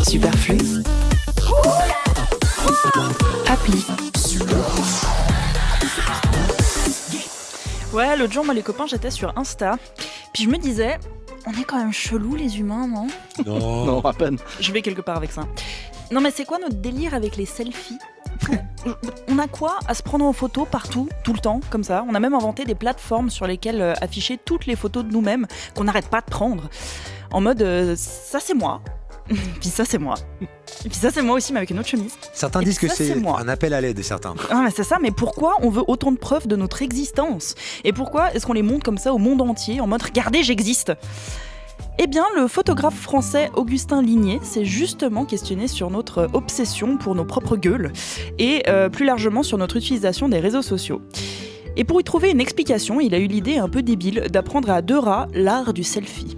Superflu. Appli. Ouais, l'autre jour, moi, les copains, j'étais sur Insta. Puis je me disais, on est quand même chelous, les humains, non ? Non, à peine. Je vais quelque part avec ça. Non, mais c'est quoi notre délire avec les selfies ? On a quoi à se prendre en photo partout, tout le temps, comme ça ? On a même inventé des plateformes sur lesquelles afficher toutes les photos de nous-mêmes qu'on n'arrête pas de prendre. En mode, ça c'est moi, puis ça c'est moi, et puis ça c'est moi aussi, mais avec une autre chemise. Certains Et disent que ça, c'est c'est moi. un appel à l'aide, certains. Ah, mais c'est ça, mais pourquoi on veut autant de preuves de notre existence ? Et pourquoi est-ce qu'on les montre comme ça au monde entier, en mode « regardez, j'existe !» Eh bien, le photographe français Augustin Ligné s'est justement questionné sur notre obsession pour nos propres gueules et plus largement sur notre utilisation des réseaux sociaux. Et pour y trouver une explication, il a eu l'idée un peu débile d'apprendre à 2 rats l'art du selfie.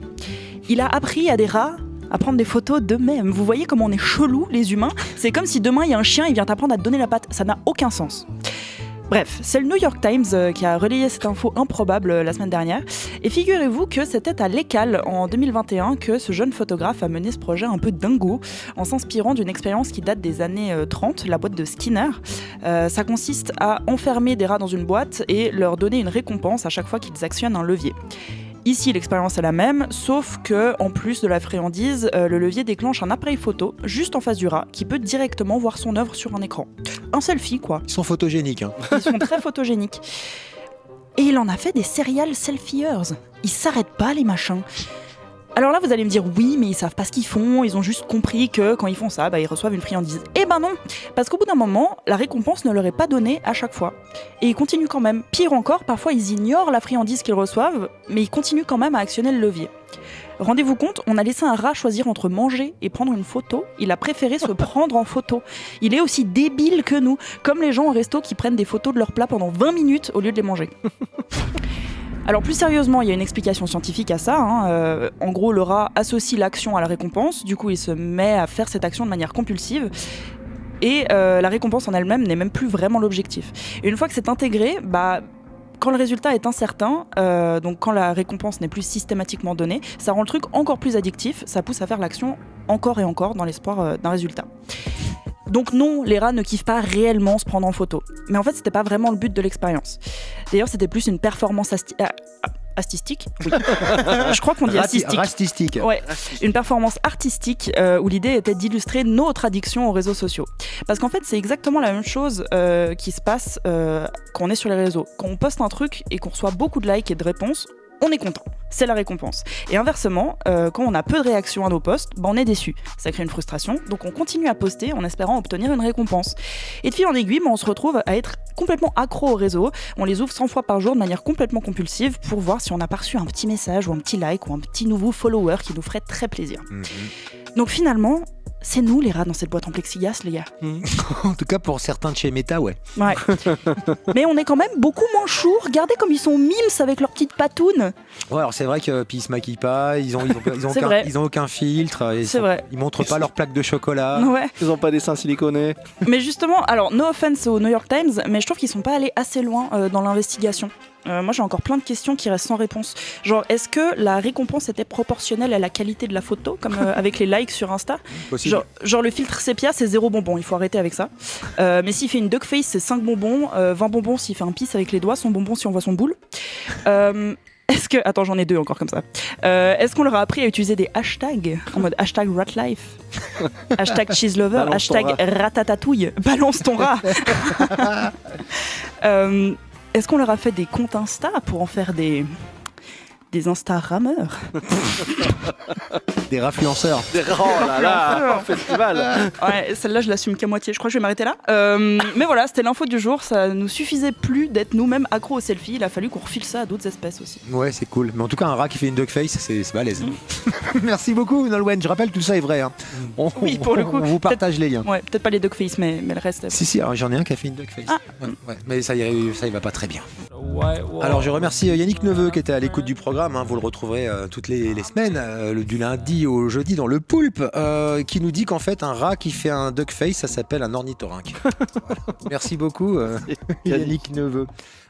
Il a appris à des rats à prendre des photos d'eux-mêmes. Vous voyez comment on est chelous, les humains ? C'est comme si demain il y a un chien, il vient t'apprendre à te donner la patte. Ça n'a aucun sens. Bref, c'est le New York Times qui a relayé cette info improbable la semaine dernière. Et figurez-vous que c'était à l'École en 2021 que ce jeune photographe a mené ce projet un peu dingo en s'inspirant d'une expérience qui date des années 30, la boîte de Skinner. Ça consiste à enfermer des rats dans une boîte et leur donner une récompense à chaque fois qu'ils actionnent un levier. Ici, l'expérience est la même, sauf que, en plus de la friandise, le levier déclenche un appareil photo juste en face du rat qui peut directement voir son œuvre sur un écran. Un selfie, quoi. Ils sont photogéniques. Hein. Ils sont très photogéniques. Et il en a fait des serial selfiers. Ils s'arrêtent pas, les machins. Alors là, vous allez me dire, oui, mais ils savent pas ce qu'ils font, ils ont juste compris que quand ils font ça, ils reçoivent une friandise. Eh ben non, parce qu'au bout d'un moment, la récompense ne leur est pas donnée à chaque fois. Et ils continuent quand même. Pire encore, parfois ils ignorent la friandise qu'ils reçoivent, mais ils continuent quand même à actionner le levier. Rendez-vous compte, on a laissé un rat choisir entre manger et prendre une photo. Il a préféré se prendre en photo. Il est aussi débile que nous, comme les gens au resto qui prennent des photos de leurs plats pendant 20 minutes au lieu de les manger. Alors plus sérieusement, il y a une explication scientifique à ça. En gros, le rat associe l'action à la récompense. Du coup, il se met à faire cette action de manière compulsive. Et la récompense en elle-même n'est même plus vraiment l'objectif. Et une fois que c'est intégré, quand le résultat est incertain, donc quand la récompense n'est plus systématiquement donnée, ça rend le truc encore plus addictif. Ça pousse à faire l'action encore et encore dans l'espoir d'un résultat. Donc non, les rats ne kiffent pas réellement se prendre en photo. Mais en fait, c'était pas vraiment le but de l'expérience. D'ailleurs, c'était plus une performance artistique. Oui. Je crois qu'on dit artistique. Ouais. Une performance artistique où l'idée était d'illustrer notre addiction aux réseaux sociaux. Parce qu'en fait, c'est exactement la même chose qui se passe quand on est sur les réseaux. Quand on poste un truc et qu'on reçoit beaucoup de likes et de réponses, on est content, c'est la récompense. Et inversement, quand on a peu de réactions à nos posts, on est déçu. Ça crée une frustration, donc on continue à poster en espérant obtenir une récompense. Et de fil en aiguille, on se retrouve à être complètement accro au réseau. On les ouvre 100 fois par jour de manière complètement compulsive pour voir si on a reçu un petit message ou un petit like ou un petit nouveau follower qui nous ferait très plaisir. Donc finalement, c'est nous les rats dans cette boîte en plexiglas, les gars. En tout cas, pour certains de chez Meta, ouais. Ouais. Mais on est quand même beaucoup moins choux. Regardez comme ils sont mimes avec leurs petites patounes. Ouais, alors c'est vrai qu'ils se maquillent pas, ils ont aucun filtre, ils montrent pas leur plaque de chocolat. Ouais. Ils ont pas des seins siliconés. Mais justement, alors no offense au New York Times, mais je trouve qu'ils sont pas allés assez loin dans l'investigation. Moi j'ai encore plein de questions qui restent sans réponse. Genre, est-ce que la récompense était proportionnelle à la qualité de la photo, comme avec les likes sur Insta ? Genre le filtre sépia c'est 0 bonbon, il faut arrêter avec ça. Mais s'il fait une duck face c'est 5 bonbons, 20 bonbons s'il fait un pisse avec les doigts, son bonbon si on voit son boule. Est-ce que... Attends, j'en ai 2 encore comme ça. Est-ce qu'on leur a appris à utiliser des hashtags en mode hashtag ratlife, hashtag cheeselover, hashtag ratatatouille, balance ton rat. Est-ce qu'on leur a fait des comptes Insta pour en faire des Insta-rameurs? Des rafluenceurs. Oh là là, un festival. Ouais, celle-là, je l'assume qu'à moitié. Je crois que je vais m'arrêter là. Mais voilà, c'était l'info du jour. Ça nous suffisait plus d'être nous-mêmes accros aux selfies. Il a fallu qu'on refile ça à d'autres espèces aussi. Ouais, c'est cool. Mais en tout cas, un rat qui fait une duckface, c'est balèze. Merci beaucoup, Nolwenn. Je rappelle, tout ça est vrai. Hein. Oui, pour le coup. On vous partage les liens. Ouais, peut-être pas les duckface, mais le reste. Si, alors j'en ai un qui a fait une duckface. Ah. Ouais, mais ça y va pas très bien. Alors je remercie Yannick Neveu qui était à l'écoute du programme. Vous le retrouverez toutes les semaines, du lundi au jeudi dans le Poulpe, qui nous dit qu'en fait un rat qui fait un duckface, ça s'appelle un ornithorynque. Voilà. Merci beaucoup Yannick Neveu.